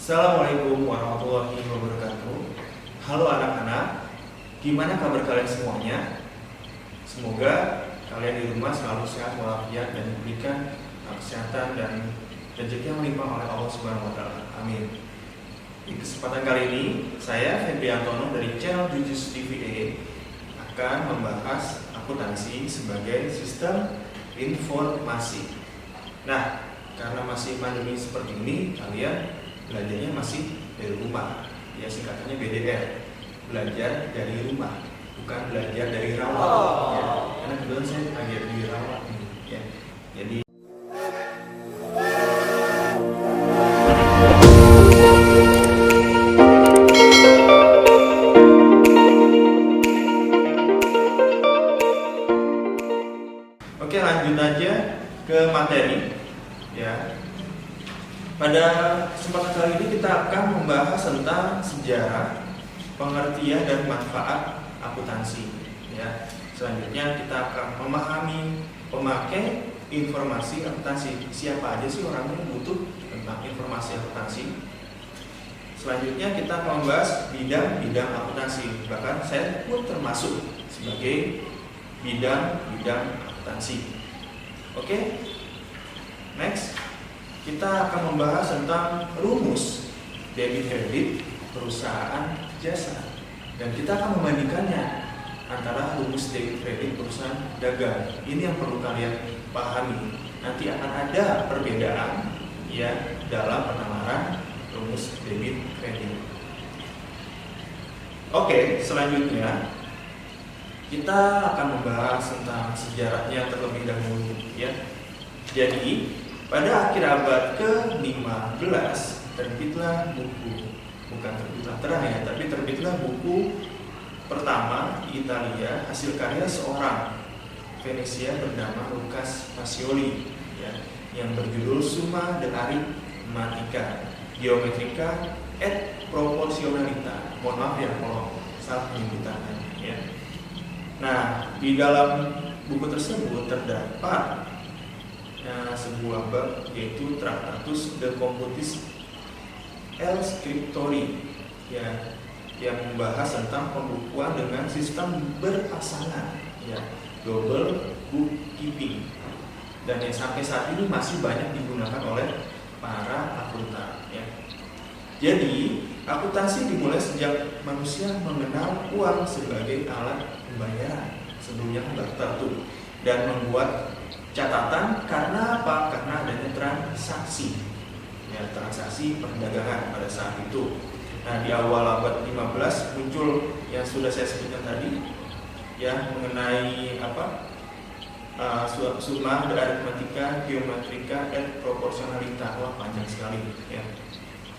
Assalamualaikum warahmatullahi wabarakatuh. Halo anak-anak, gimana kabar kalian semuanya? Semoga kalian di rumah selalu sehat walafiat dan diberikan kesehatan dan rezeki yang melimpah oleh Allah Subhanahu wa taala. Amin. Di kesempatan kali ini, saya Febriantono dari channel Jujus TVA akan membahas akuntansi sebagai sistem informasi. Nah, karena masih pandemi seperti ini, kalian belajarnya masih dari rumah, ya singkatannya BDR, belajar dari rumah, bukan belajar dari rawat. Ya. Karena kebetulan saya lagi di rawat nih, ya. Jadi oke, lanjut aja ke materi, ya. Pada kesempatan kali ini kita akan membahas tentang sejarah, pengertian dan manfaat akuntansi. Ya. Selanjutnya kita akan memahami pemakai informasi akuntansi. Siapa aja sih orang yang butuh tentang informasi akuntansi? Selanjutnya kita akan membahas bidang-bidang akuntansi. Bahkan saya pun termasuk sebagai bidang-bidang akuntansi. Oke, next. Kita akan membahas tentang rumus debit kredit perusahaan jasa, dan kita akan membandingkannya antara rumus debit kredit perusahaan dagang. Ini yang perlu kalian pahami. Nanti akan ada perbedaan ya dalam penalaran rumus debit kredit. Oke, selanjutnya kita akan membahas tentang sejarahnya terlebih dahulu ya. Jadi pada akhir abad ke-15 terbitlah buku, bukan terbitlah terang ya, tapi terbitlah buku pertama di Italia hasil karya seorang Venesia bernama Lucas Pacioli ya, yang berjudul Summa de Arithmetica Geometrica et Proportionalita. Mohon maaf ya kalau salah penyebutannya ya. Nah, di dalam buku tersebut terdapat sebuah bab yaitu Tractatus de Computis el Scriptori ya, yang membahas tentang pembukuan dengan sistem berpasangan ya, double bookkeeping, dan yang sampai saat ini masih banyak digunakan oleh para akuntan ya. Jadi akuntansi dimulai sejak manusia mengenal uang sebagai alat pembayaran sebelumnya barter tuh, dan membuat catatan karena apa? Karena adanya transaksi ya, transaksi perdagangan pada saat itu. Nah, di awal abad 15 muncul yang sudah saya sebutkan tadi ya, mengenai apa? Summa de Arithmetica Geometrica et Proportionalita. Wah, panjang sekali ya.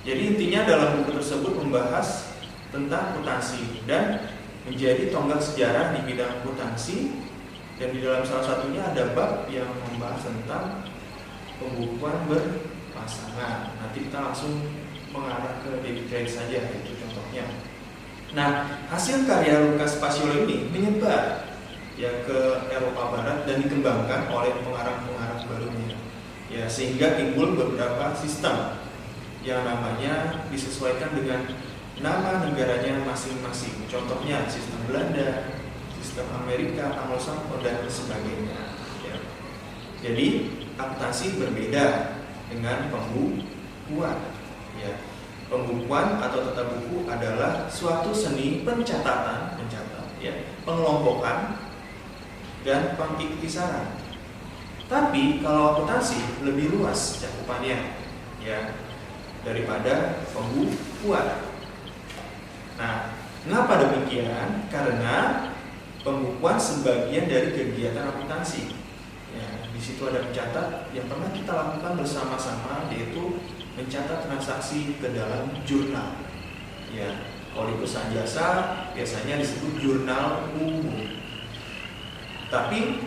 Jadi intinya dalam buku tersebut membahas tentang akuntansi dan menjadi tonggak sejarah di bidang akuntansi. Dan di dalam salah satunya ada bab yang membahas tentang pembukuan berpasangan. Nanti kita langsung mengarah ke debit kredit saja, itu contohnya. Nah, hasil karya Lucas Pacioli ini menyebar ya ke Eropa Barat dan dikembangkan oleh pengarang-pengarang barunya. Ya, sehingga timbul beberapa sistem yang namanya disesuaikan dengan nama negaranya masing-masing. Contohnya sistem Belanda, sistem Amerika, Anglo-Saxon dan sebagainya ya. Jadi akuntansi berbeda dengan pembukuan ya. Pembukuan atau tata buku adalah suatu seni mencatat ya, pengelompokan dan pengiktisaran. Tapi kalau akuntansi lebih luas cakupannya ya daripada pembukuan. Nah, mengapa demikian? Karena pembukuan sebagian dari kegiatan akuntansi. Ya, di situ ada mencatat yang pernah kita lakukan bersama-sama, yaitu mencatat transaksi ke dalam jurnal. Ya, kalau di perusahaan jasa biasanya disebut jurnal umum. Tapi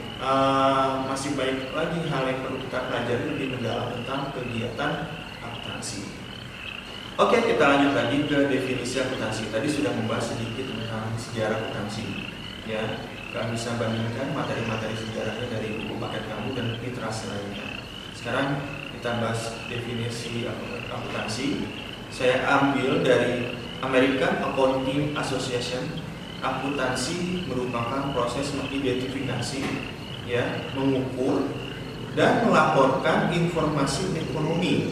masih banyak lagi hal yang perlu kita pelajari lebih mendalam tentang kegiatan akuntansi. Oke, kita lanjut lagi ke definisi akuntansi. Tadi sudah membahas sedikit tentang sejarah akuntansi. Ya, kalian bisa bandingkan materi-materi sejarahnya dari buku paket kamu dan literasi lainnya. Sekarang kita bahas definisi akuntansi. saya ambil dari American Accounting Association. Akuntansi merupakan proses mengidentifikasi, ya, mengukur dan melaporkan informasi ekonomi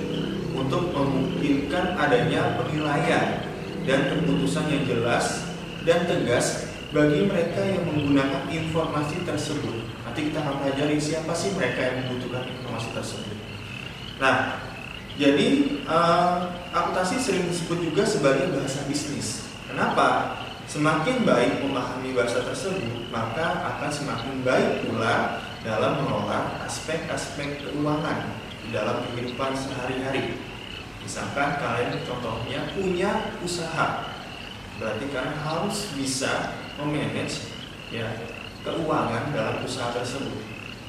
untuk memungkinkan adanya penilaian dan keputusan yang jelas dan tegas bagi mereka yang menggunakan informasi tersebut. Nanti kita akan pelajari siapa sih mereka yang membutuhkan informasi tersebut. Nah, jadi akuntansi sering disebut juga sebagai bahasa bisnis. Kenapa? Semakin baik memahami bahasa tersebut, maka akan semakin baik pula dalam mengelola aspek-aspek keuangan di dalam kehidupan sehari-hari. Misalkan kalian contohnya punya usaha, berarti kalian harus bisa memanage, ya, keuangan dalam usaha tersebut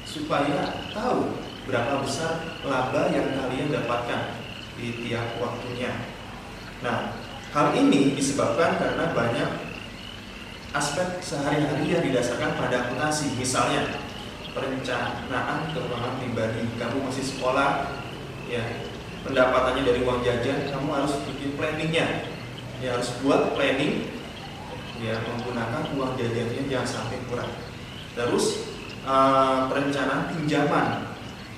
supaya tahu berapa besar laba yang kalian dapatkan di tiap waktunya. Nah, hal ini disebabkan karena banyak aspek sehari-hari yang didasarkan pada akuntansi. Misalnya perencanaan keuangan pribadi. Kamu masih sekolah, ya, pendapatannya dari uang jajan, kamu harus bikin planningnya, ya, harus buat planning, ya, menggunakan uang jajannya jangan sampai kurang. Terus perencanaan pinjaman,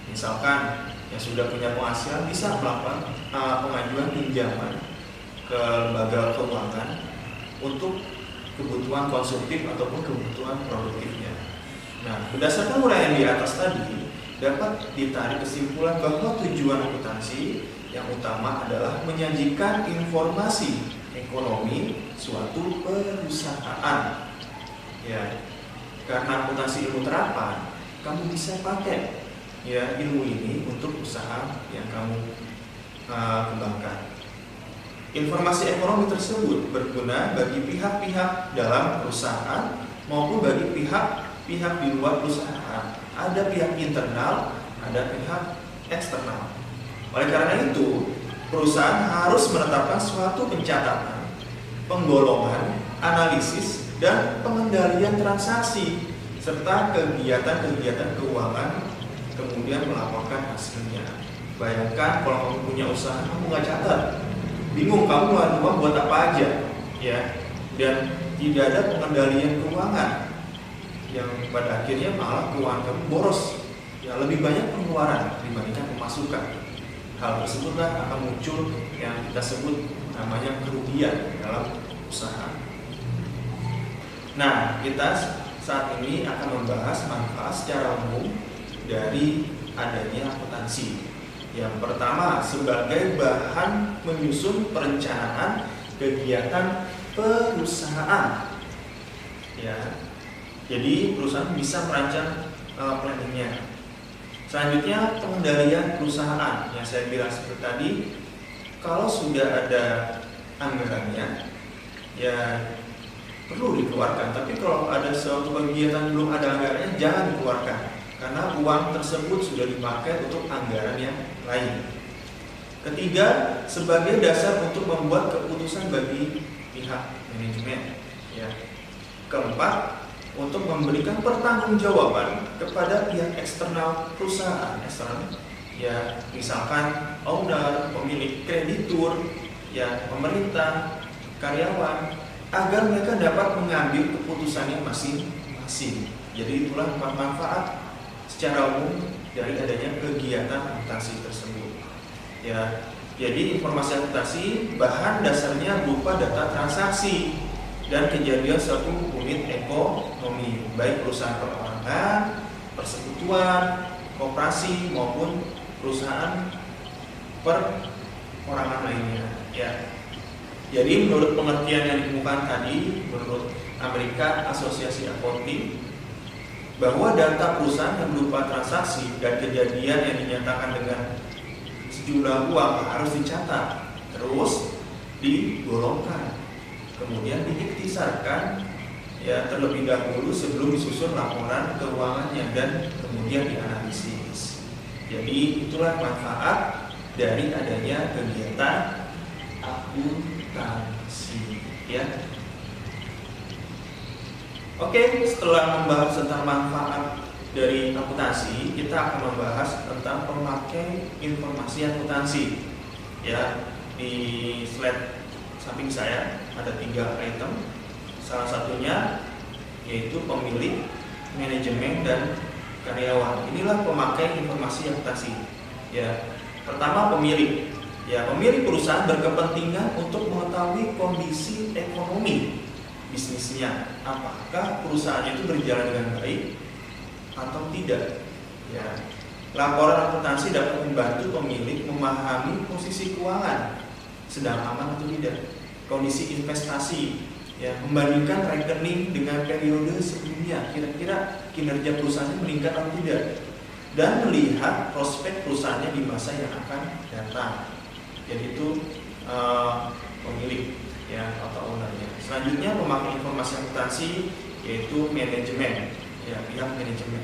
misalkan yang sudah punya penghasilan bisa melakukan pengajuan pinjaman ke lembaga keuangan untuk kebutuhan konsumtif ataupun kebutuhan produktifnya. Nah, berdasarkan uraian di atas tadi, dapat ditarik kesimpulan bahwa tujuan akuntansi yang utama adalah menyajikan informasi ekonomi suatu perusahaan. Ya, karena akuntansi ilmu terapan, kamu bisa pakai, ya, ilmu ini untuk usaha yang kamu kembangkan. Informasi ekonomi tersebut berguna bagi pihak-pihak dalam perusahaan maupun bagi pihak-pihak di luar perusahaan. Ada pihak internal, ada pihak eksternal. Oleh karena itu, perusahaan harus menetapkan suatu pencatatan, penggolongan, analisis, dan pengendalian transaksi serta kegiatan-kegiatan keuangan, kemudian melaporkan hasilnya. Bayangkan kalau kamu punya usaha, kamu nggak catat, bingung kamu ngeluarin uang buat apa aja, ya, dan tidak ada pengendalian keuangan yang pada akhirnya malah keuangan kamu boros, ya, lebih banyak pengeluaran dibandingkan pemasukan. Hal tersebutlah akan muncul yang kita sebut namanya kerugian dalam usaha. Nah, kita saat ini akan membahas manfaat secara umum dari adanya akuntansi. Yang pertama, sebagai bahan menyusun perencanaan kegiatan perusahaan. Ya, jadi perusahaan bisa merancang planningnya. Selanjutnya, pengendalian perusahaan. Yang saya bilang seperti tadi, kalau sudah ada anggarannya, ya perlu dikeluarkan. Tapi kalau ada suatu kegiatan belum ada anggarannya, jangan dikeluarkan, karena uang tersebut sudah dipakai untuk anggaran yang lain. Ketiga, sebagai dasar untuk membuat keputusan bagi pihak manajemen. Ya. Keempat, untuk memberikan pertanggungjawaban kepada pihak eksternal perusahaan. Eksternal, ya, misalkan owner, pemilik, kreditur, ya, pemerintah, karyawan, agar mereka dapat mengambil keputusannya masing-masing. Jadi itulah manfaat secara umum dari adanya kegiatan akuntansi tersebut. Ya, jadi informasi akuntansi bahan dasarnya berupa data transaksi dan kejadian suatu unit ekonomi, baik perusahaan perorangan, persekutuan, koperasi maupun perusahaan perorangan lainnya. Ya. Jadi menurut pengertian yang ditemukan tadi, menurut American Association Accounting, bahwa data perusahaan yang berupa transaksi dan kejadian yang dinyatakan dengan sejumlah uang harus dicatat, terus digolongkan, kemudian diiktisarkan, ya, terlebih dahulu sebelum disusun laporan keuangannya dan kemudian dianalisis. Jadi itulah manfaat dari adanya kegiatan akuntansi, ya. Oke, setelah membahas tentang manfaat dari akuntansi, kita akan membahas tentang pemakai informasi akuntansi. Ya, di slide samping saya ada 3 item. Salah satunya yaitu pemilik, manajemen, dan karyawan. Inilah pemakai informasi akuntansi. Ya, pertama pemilik. Ya, pemilik perusahaan berkepentingan untuk mengetahui kondisi ekonomi bisnisnya, apakah perusahaannya itu berjalan dengan baik atau tidak. Ya, laporan akuntansi dapat membantu pemilik memahami posisi keuangan sedang aman atau tidak, kondisi investasi, ya, membandingkan rekening dengan periode sebelumnya, kira-kira kinerja perusahaannya meningkat atau tidak, dan melihat prospek perusahaannya di masa yang akan datang. Jadi itu pemilik, ya, atau ownernya. Selanjutnya pemakai informasi akuntansi yaitu manajemen, ya, pihak manajemen.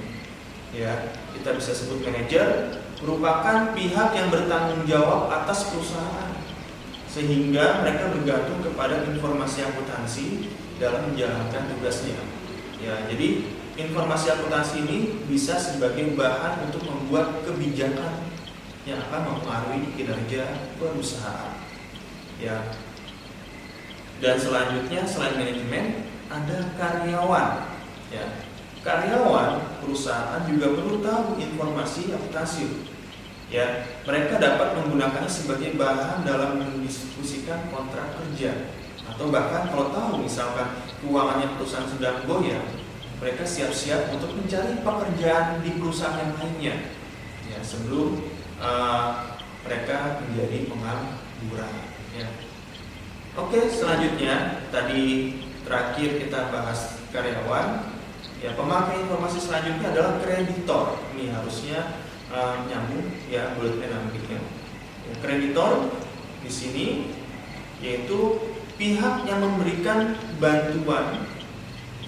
Ya, kita bisa sebut manajer, merupakan pihak yang bertanggung jawab atas perusahaan, sehingga mereka bergantung kepada informasi akuntansi dalam menjalankan tugasnya. Ya, jadi informasi akuntansi ini bisa sebagai bahan untuk membuat kebijakan yang akan mempengaruhi kinerja perusahaan. Ya. Dan selanjutnya selain manajemen ada karyawan. Ya. Karyawan perusahaan juga perlu tahu informasi akuntansi. Ya, mereka dapat menggunakannya sebagai bahan dalam mendiskusikan kontrak kerja, atau bahkan kalau tahu misalkan keuangannya perusahaan sedang goyah, mereka siap-siap untuk mencari pekerjaan di perusahaan yang lainnya, ya, sebelum mereka menjadi pengangguran. Ya. Oke, selanjutnya tadi terakhir kita bahas karyawan. Ya, pemakai informasi selanjutnya adalah kreditor. Ini harusnya nyambung, ya, bulletnya nantinya. Kreditor di sini yaitu pihak yang memberikan bantuan,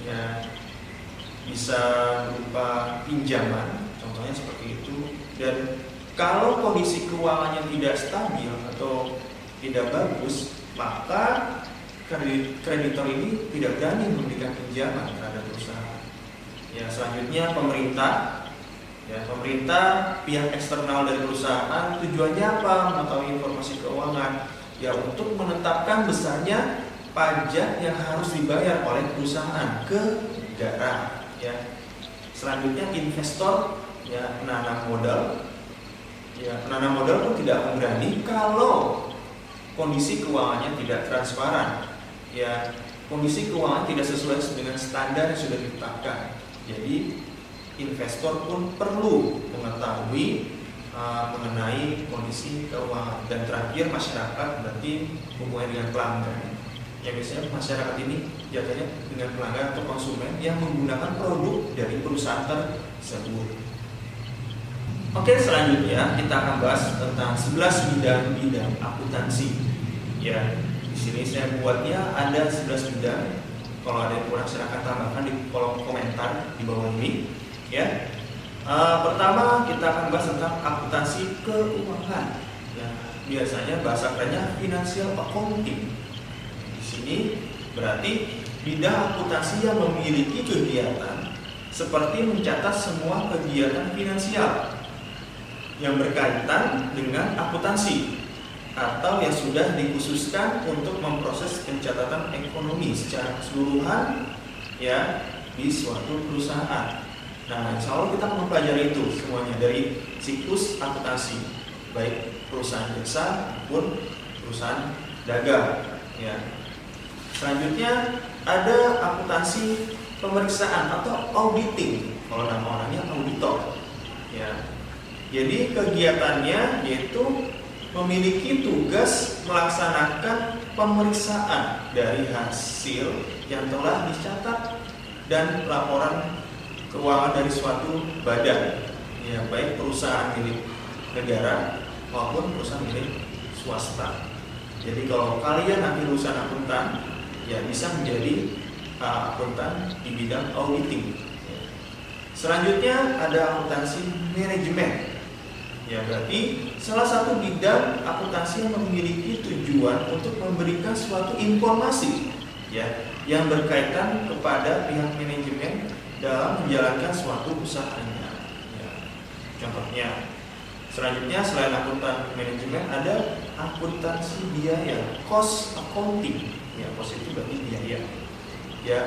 ya, bisa berupa pinjaman, contohnya seperti itu. Dan kalau kondisi keuangannya tidak stabil atau tidak bagus, maka kreditor ini tidak berani memberikan pinjaman terhadap perusahaan. Ya, selanjutnya pemerintah. Ya, pemerintah pihak eksternal dari perusahaan, tujuannya apa? Mengetahui informasi keuangan, ya, untuk menetapkan besarnya pajak yang harus dibayar oleh perusahaan ke negara. Ya. Selanjutnya investor, ya, penanam modal. Ya, penanam modal pun tidak akan berani kalau kondisi keuangannya tidak transparan. Ya, kondisi keuangan tidak sesuai dengan standar yang sudah ditetapkan. Jadi investor pun perlu mengetahui mengenai kondisi keuangan. Dan terakhir masyarakat, berarti hubungannya dengan pelanggan. Ya, biasanya masyarakat ini jatuhnya dengan pelanggan atau konsumen yang menggunakan produk dari perusahaan tersebut. Oke, selanjutnya kita akan bahas tentang 11 bidang akuntansi. Ya, di sini saya buatnya ada 11 bidang. Kalau ada yang kurang silahkan tambahkan di kolom komentar di bawah ini. Ya, pertama kita akan bahas tentang akuntansi keuangan. Ya, biasanya bahasa kerennya financial accounting. Di sini berarti bidang akuntansi yang memiliki kegiatan seperti mencatat semua kegiatan finansial yang berkaitan dengan akuntansi, atau yang sudah dikhususkan untuk memproses pencatatan ekonomi secara keseluruhan, ya, di suatu perusahaan. Nah, insya Allah kita mempelajari itu semuanya dari siklus akuntansi, baik perusahaan jasa maupun perusahaan dagang. Ya. Selanjutnya ada akuntansi pemeriksaan atau auditing, kalau nama orangnya auditor. Ya. Jadi kegiatannya yaitu memiliki tugas melaksanakan pemeriksaan dari hasil yang telah dicatat dan laporan keuangan dari suatu badan, ya, baik perusahaan milik negara maupun perusahaan milik swasta. Jadi kalau kalian nanti lulusan akuntan, ya, bisa menjadi akuntan di bidang auditing. Selanjutnya ada akuntansi manajemen. Ya, berarti salah satu bidang akuntansi yang memiliki tujuan untuk memberikan suatu informasi, ya, yang berkaitan kepada pihak manajemen dalam menjalankan suatu usahanya. Ya. Contohnya, selanjutnya selain akuntan manajemen ada akuntansi biaya, cost accounting. Ya, cost itu berarti biaya. Ya,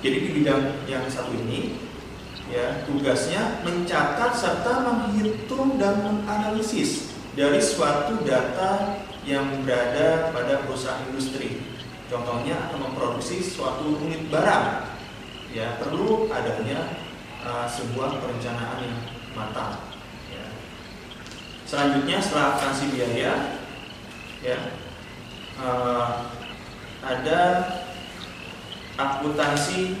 jadi di bidang yang satu ini, ya, tugasnya mencatat serta menghitung dan menganalisis dari suatu data yang berada pada perusahaan industri. Contohnya akan memproduksi suatu unit barang, ya, perlu adanya sebuah perencanaan yang matang. Ya. Selanjutnya setelah akuntansi biaya, ya, ada akuntansi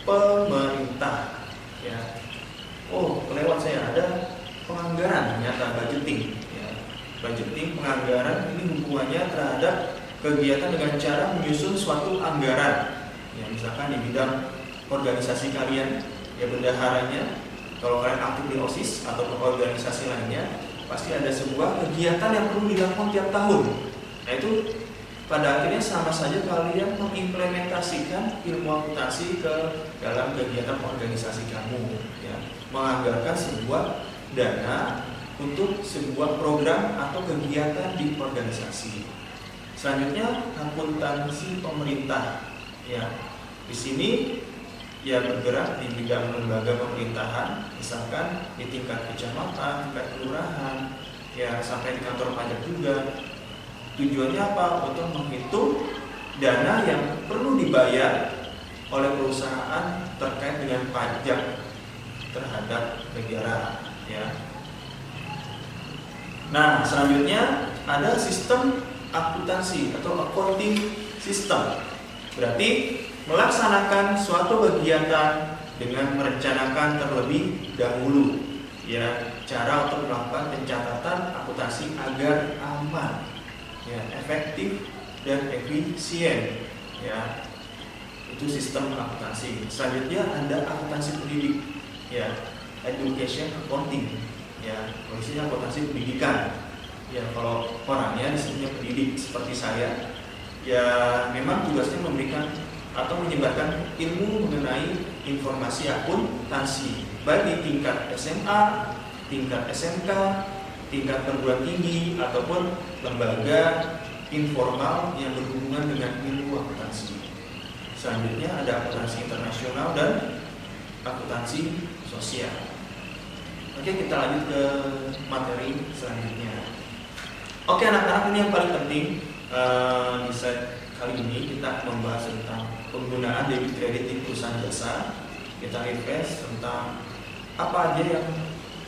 pemerintah. Ya. Oh, kelewat saya, ada penganggaran, ternyata budgeting. Ya. Budgeting, penganggaran ini hubungannya terhadap kegiatan dengan cara menyusun suatu anggaran. Ya, misalkan di bidang organisasi kalian, ya, bendaharanya, kalau kalian aktif di OSIS atau organisasi lainnya, pasti ada sebuah kegiatan yang perlu dilakukan tiap tahun. Nah, itu pada akhirnya sama saja kalian mengimplementasikan ilmu akuntansi ke dalam kegiatan organisasi kamu, ya, menganggarkan sebuah dana untuk sebuah program atau kegiatan di organisasi. Selanjutnya akuntansi pemerintah. Ya, di sini, ya, bergerak di bidang lembaga pemerintahan, misalkan di tingkat kecamatan, tingkat kelurahan, ya, sampai di kantor pajak juga. Tujuannya apa? Untuk menghitung dana yang perlu dibayar oleh perusahaan terkait dengan pajak terhadap negara. Ya. Nah, selanjutnya ada sistem akuntansi atau accounting system. Berarti melaksanakan suatu kegiatan dengan merencanakan terlebih dahulu, ya, cara untuk melakukan pencatatan akuntansi agar aman, ya, efektif dan efisien, ya. Itu sistem akuntansi. Selanjutnya ada akuntansi pendidik, ya, education accounting, ya, maksudnya akuntansi pendidikan. Ya, kalau orangnya disebutnya pendidik seperti saya, ya, memang tugasnya memberikan atau menyebarkan ilmu mengenai informasi akuntansi, baik di tingkat SMA, tingkat SMK, tingkat perguruan tinggi, ataupun lembaga informal yang berhubungan dengan ilmu akuntansi. Selanjutnya ada akuntansi internasional dan akuntansi sosial. Oke, kita lanjut ke materi selanjutnya. Oke, anak-anak, ini yang paling penting di slide kali ini kita membahas tentang penggunaan debit kredit di perusahaan jasa. Kita refresh tentang apa aja yang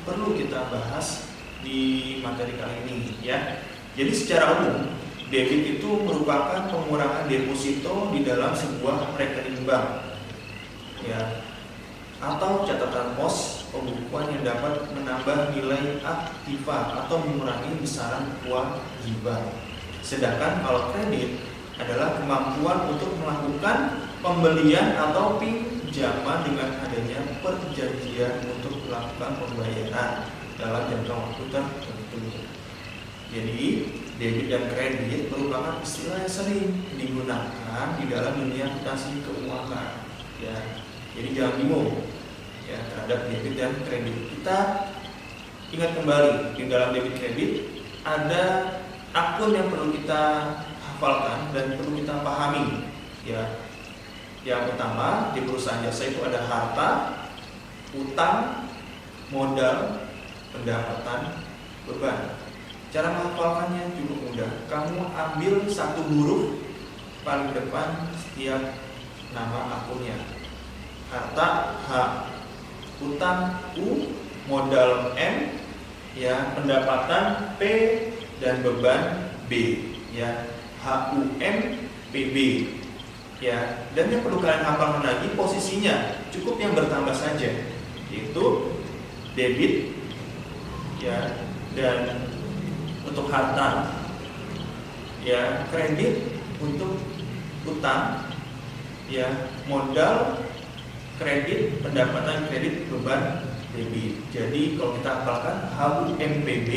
perlu kita bahas di materi kali ini, ya. Jadi secara umum, debit itu merupakan pengurangan deposito di dalam sebuah rekening bank, ya, atau catatan pos pembukuan yang dapat menambah nilai aktiva atau mengurangi besaran kewajiban. Sedangkan kalau kredit adalah kemampuan untuk melakukan pembelian atau pinjaman dengan adanya perjanjian untuk melakukan pembayaran dalam jangka waktu tertentu. Jadi, debit dan kredit merupakan istilah yang sering digunakan di dalam dunia akuntansi keuangan. Ya, jadi jangan bingung, ya, terhadap debit dan kredit. Kita ingat kembali, di dalam debit kredit ada akun yang perlu kita hafalkan dan perlu kita pahami, ya. Yang pertama, di perusahaan jasa itu ada harta, utang, modal, pendapatan, beban. Cara menghafalkannya cukup mudah. Kamu ambil satu huruf paling depan setiap nama akunnya. Harta H, utang U, modal M, ya, pendapatan P, dan beban B, ya, HUM PB, ya. Dan yang perlu kalian hafalkan lagi posisinya, cukup yang bertambah saja, yaitu debit, ya, dan untuk harta, ya, kredit untuk utang, ya, modal kredit, pendapatan kredit, beban debit. Jadi kalau kita hafalkan HUMPB,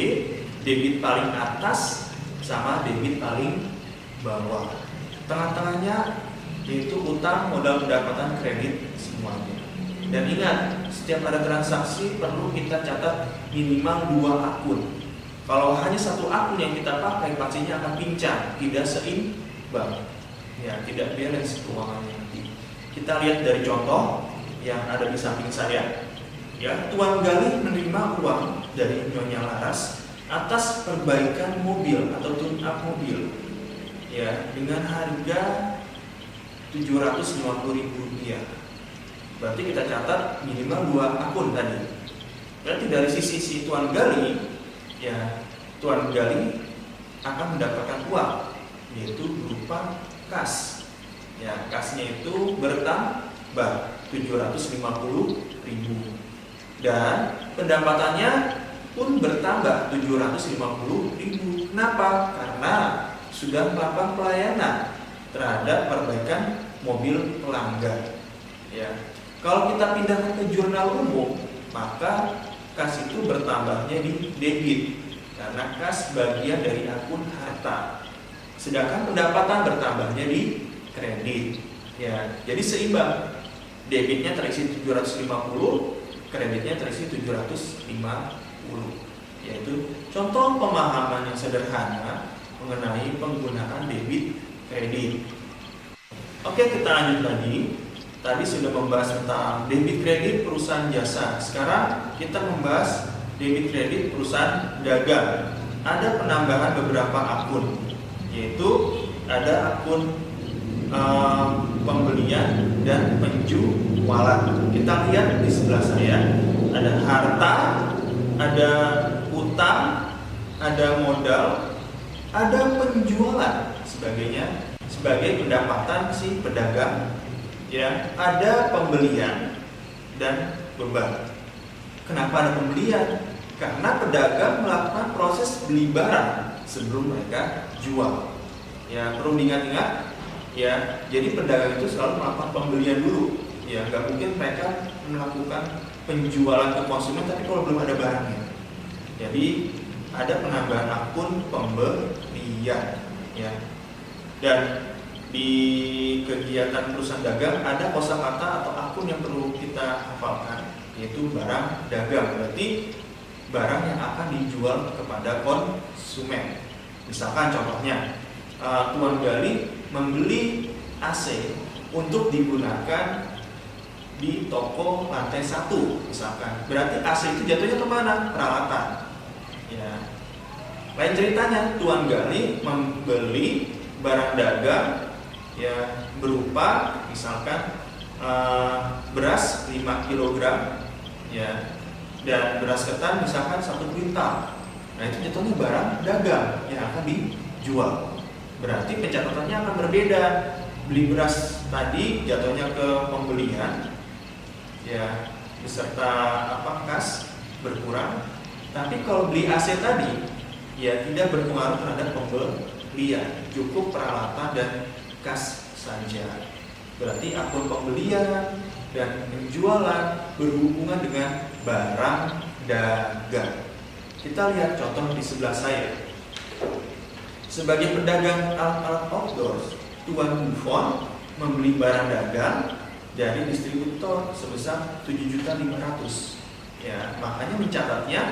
debit paling atas sama debit paling bawah. Tengah-tengahnya yaitu utang, modal, pendapatan, kredit semuanya. Dan ingat, setiap ada transaksi perlu kita catat minimal 2 akun. Kalau hanya satu akun yang kita pakai, pastinya akan pincang, tidak seimbang, ya, tidak balance keuangannya nanti. Kita lihat dari contoh yang ada di samping saya. Ya, Tuan Gali menerima uang dari Nyonya Laras atas perbaikan mobil atau tune up mobil, ya, dengan harga Rp750.000. Berarti kita catat minimal 2 akun tadi. Berarti dari sisi Tuan Gali, ya, Tuan Gali akan mendapatkan uang, yaitu berupa kas. Ya, kasnya itu bertambah 750.000 dan pendapatannya pun bertambah 750.000. Kenapa? Karena sudah melakukan pelayanan terhadap perbaikan mobil pelanggan. Ya, kalau kita pindahkan ke jurnal umum, maka kas itu bertambahnya di debit karena kas bagian dari akun harta. Sedangkan pendapatan bertambahnya di kredit. Ya, jadi seimbang. Debitnya terisi 750, kreditnya terisi 750. Yaitu contoh pemahaman yang sederhana mengenai penggunaan debit kredit. Oke, kita lanjut lagi. Tadi sudah membahas tentang debit kredit perusahaan jasa. Sekarang kita membahas debit kredit perusahaan dagang. Ada penambahan beberapa akun, yaitu ada akun pembelian dan penjualan. Kita lihat di sebelah saya, ada harta, ada utang, ada modal, ada penjualan sebagainya sebagai pendapatan si pedagang. Ya, ada pembelian dan beban. Kenapa ada pembelian? Karena pedagang melakukan proses beli barang sebelum mereka jual. Ya, perlu diingat-ingat. Ya, jadi pedagang itu selalu melakukan pembelian dulu. Ya, nggak mungkin mereka melakukan penjualan ke konsumen tapi kalau belum ada barangnya. Jadi ada penambahan akun pembelian. Ya, dan di kegiatan perusahaan dagang ada kosakata atau akun yang perlu kita hafalkan, yaitu barang dagang. Berarti barang yang akan dijual kepada konsumen. Misalkan contohnya, Tuan Gali membeli AC untuk digunakan di toko lantai 1 misalkan. Berarti AC itu jatuhnya kemana? Peralatan. Ya. Lain ceritanya, Tuan Gali membeli barang dagang, ya, berupa misalkan beras 5 kg, ya, dan beras ketan misalkan 1 kuintal. Nah, itu jatuhnya barang dagang yang akan dijual. Berarti pencatatannya akan berbeda. Beli beras tadi jatuhnya ke pembelian, ya, beserta kas berkurang. Tapi kalau beli AC tadi, ya, tidak berpengaruh terhadap pembelian, cukup peralatan dan kas saja. Berarti akun pembelian dan penjualan berhubungan dengan barang dagang. Kita lihat contoh di sebelah saya. Sebagai pedagang alat-alat outdoor, Tuan Buffon membeli barang dagang dari distributor sebesar 7.500.000. Ya, makanya mencatatnya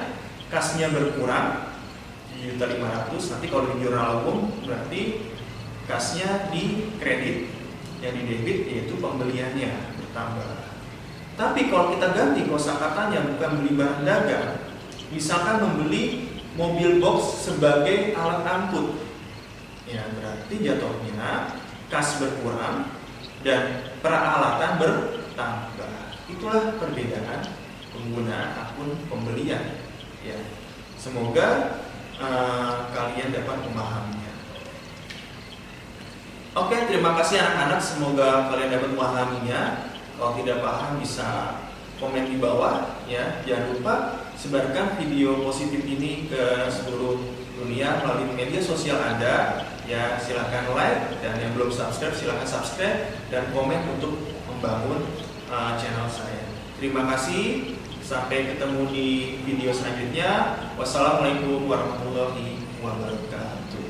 kasnya berkurang 7.500.000. Nanti kalau di jurnal umum berarti kasnya di kredit, yang di debit yaitu pembeliannya bertambah. Tapi kalau kita ganti kosakatanya, bukan beli barang dagang, misalkan membeli mobil box sebagai alat angkut, ya, berarti jatuhnya kas berkurang dan peralatan bertambah. Itulah perbedaan penggunaan akun pembelian. Ya, semoga kalian dapat memahaminya. Oke, terima kasih anak-anak. Semoga kalian dapat memahaminya. Kalau tidak paham bisa komen di bawah, ya. Jangan lupa sebarkan video positif ini ke seluruh dunia melalui media sosial Anda. Ya, silahkan like, dan yang belum subscribe silahkan subscribe dan komen untuk membangun channel saya. Terima kasih. Sampai ketemu di video selanjutnya. Wassalamualaikum warahmatullahi wabarakatuh.